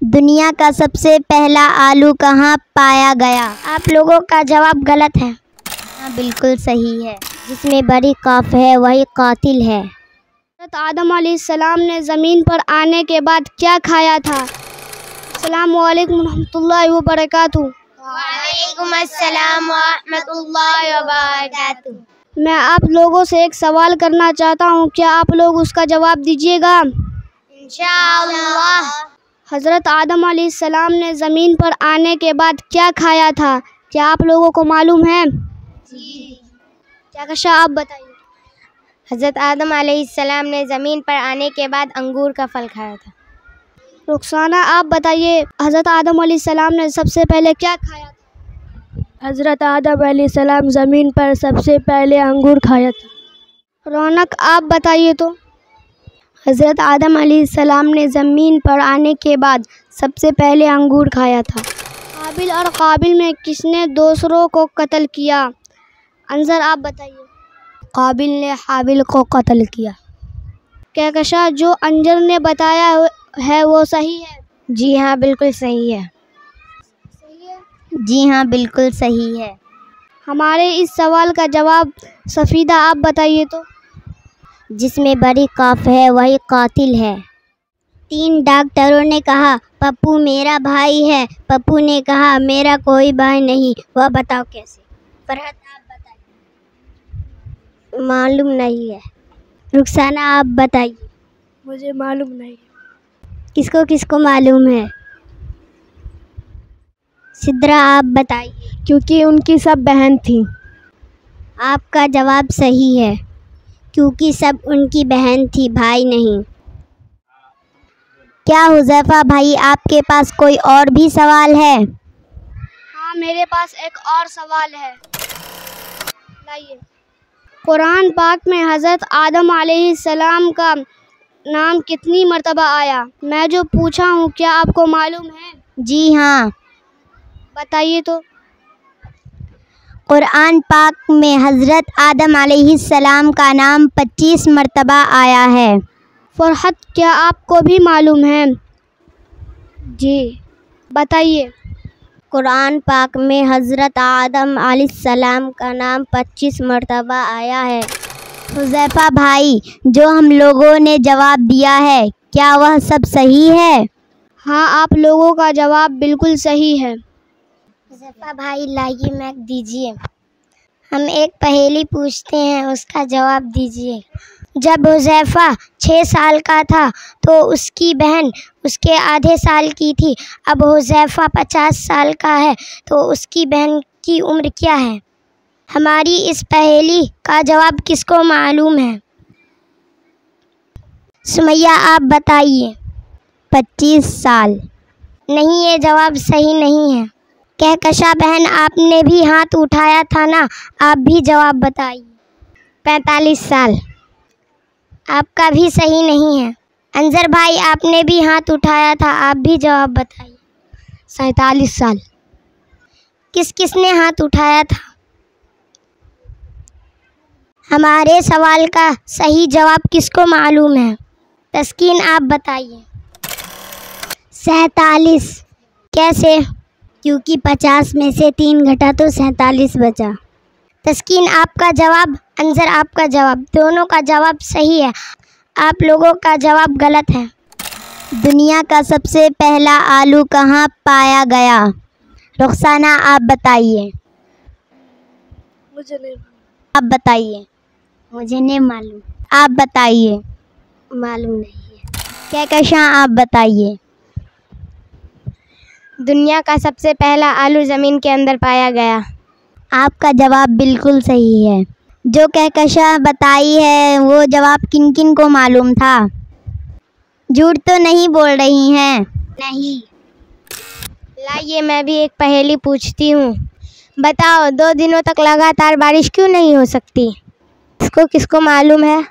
दुनिया का सबसे पहला आलू कहाँ पाया गया? आप लोगों का जवाब गलत है। हाँ, बिल्कुल सही है। जिसमें बड़ी काफ है वही कातिल है। हज़रत आदम अलैहिस्सलाम ने ज़मीन पर आने के बाद क्या खाया था? अस्सलामु अलैकुम रहमतुल्लाहि व बरकातुहू। वालेकुम अस्सलाम व रहमतुल्लाहि व बरकातुहू। मैं आप लोगों से एक सवाल करना चाहता हूँ, क्या आप लोग उसका जवाब दीजिएगा? इंशाअल्लाह। हज़रत आदम अलैहिस्सलाम ने ज़मीन पर आने के बाद क्या खाया था? क्या आप लोगों को मालूम है? जी। क्या कशा आप बताइए। हज़रत आदम अलैहिस्सलाम ने ज़मीन पर आने के बाद अंगूर का फल खाया था। रुखसाना आप बताइए, हज़रत आदम अलैहिस्सलाम ने सबसे पहले क्या खाया था? हज़रत आदम अलैहिस्सलाम ज़मीन पर सबसे पहले अंगूर खाया था। रौनक आप बताइए तो। हज़रत आदम अलैहिस्सलाम ने ज़मीन पर आने के बाद सबसे पहले अंगूर खाया था। हाबिल और काबिल में किसने दूसरों को कत्ल किया? अंजर आप बताइए। काबिल ने हाबिल को कत्ल किया। कहकशा जो अंजर ने बताया है वो सही है? जी हाँ, बिल्कुल सही है। जी हाँ, बिल्कुल सही है। हमारे इस सवाल का जवाब सफ़ीदा आप बताइए तो। जिसमें बड़ी काफ है वही कातिल है। 3 डॉक्टरों ने कहा पप्पू मेरा भाई है। पप्पू ने कहा मेरा कोई भाई नहीं। वह बताओ कैसे? फरहत आप बताइए। मालूम नहीं है। रुखसाना आप बताइए। मुझे मालूम नहीं। किसको किसको मालूम है? सिद्रा आप बताइए। क्योंकि उनकी सब बहन थी। आपका जवाब सही है, क्योंकि सब उनकी बहन थी, भाई नहीं। क्या हुज़ैफा भाई आपके पास कोई और भी सवाल है? हाँ, मेरे पास एक और सवाल है। लाइए। कुरान पाक में हज़रत आदम अलैहिस्सलाम का नाम कितनी मर्तबा आया? मैं जो पूछा हूँ क्या आपको मालूम है? जी हाँ। बताइए तो। कुरान पाक में हज़रत आदम अलैहिस्सलाम का नाम 25 मर्तबा आया है। फरहत क्या आपको भी मालूम है? जी बताइए। कुरान पाक में हज़रत आदम अलैहिस्सलाम का नाम 25 मर्तबा आया है। हुज़ैफा भाई, जो हम लोगों ने जवाब दिया है क्या वह सब सही है? हाँ, आप लोगों का जवाब बिल्कुल सही है। हुज़ैफा भाई लाइए मैक दीजिए। हम एक पहेली पूछते हैं, उसका जवाब दीजिए। जब हुज़ैफा 6 साल का था तो उसकी बहन उसके आधे साल की थी। अब हुज़ैफा 50 साल का है तो उसकी बहन की उम्र क्या है? हमारी इस पहेली का जवाब किसको मालूम है? सुमैया आप बताइए। 25 साल। नहीं, ये जवाब सही नहीं है। कहकशा बहन आपने भी हाथ उठाया था ना, आप भी जवाब बताइए। 45 साल। आपका भी सही नहीं है। अंजर भाई आपने भी हाथ उठाया था, आप भी जवाब बताइए। 47 साल। किस किसने हाथ उठाया था? हमारे सवाल का सही जवाब किसको मालूम है? तस्कीन आप बताइए। 47। कैसे? क्योंकि 50 में से 3 घटा तो 47 बचा। तस्कीन आपका जवाब, अंजर आपका जवाब, दोनों का जवाब सही है। आप लोगों का जवाब गलत है। दुनिया का सबसे पहला आलू कहाँ पाया गया? रुखसाना आप बताइए। मुझे नहीं। आप बताइए। मुझे नहीं मालूम। आप बताइए। मालूम नहीं है। कहकशा आप बताइए। दुनिया का सबसे पहला आलू ज़मीन के अंदर पाया गया। आपका जवाब बिल्कुल सही है। जो कहकशा बताई है वो जवाब किन किन को मालूम था? झूठ तो नहीं बोल रही हैं? नहीं। लाइए मैं भी एक पहेली पूछती हूँ। बताओ 2 दिनों तक लगातार बारिश क्यों नहीं हो सकती? इसको किसको मालूम है?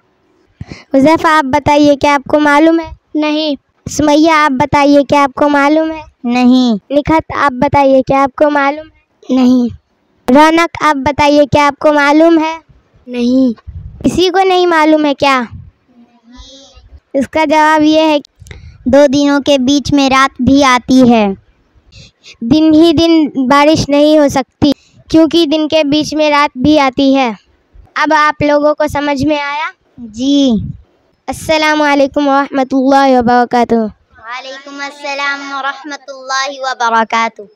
हुज़ैफा आप बताइए, क्या आपको मालूम है? नहीं। सुमैया आप बताइए, क्या आपको मालूम है? नहीं। निखत आप बताइए, क्या आपको मालूम है? नहीं। रौनक आप बताइए, क्या आपको मालूम है? नहीं। किसी को नहीं मालूम है क्या? इसका जवाब ये है 2 दिनों के बीच में रात भी आती है। दिन ही दिन बारिश नहीं हो सकती, क्योंकि दिन के बीच में रात भी आती है। अब आप लोगों को समझ में आया? जी। अस्सलामु अलैकुम व रहमतुल्लाहि व बरकातुहू। वालेकुम अस्सलाम व रहमतुल्लाहि व बरकातुहू।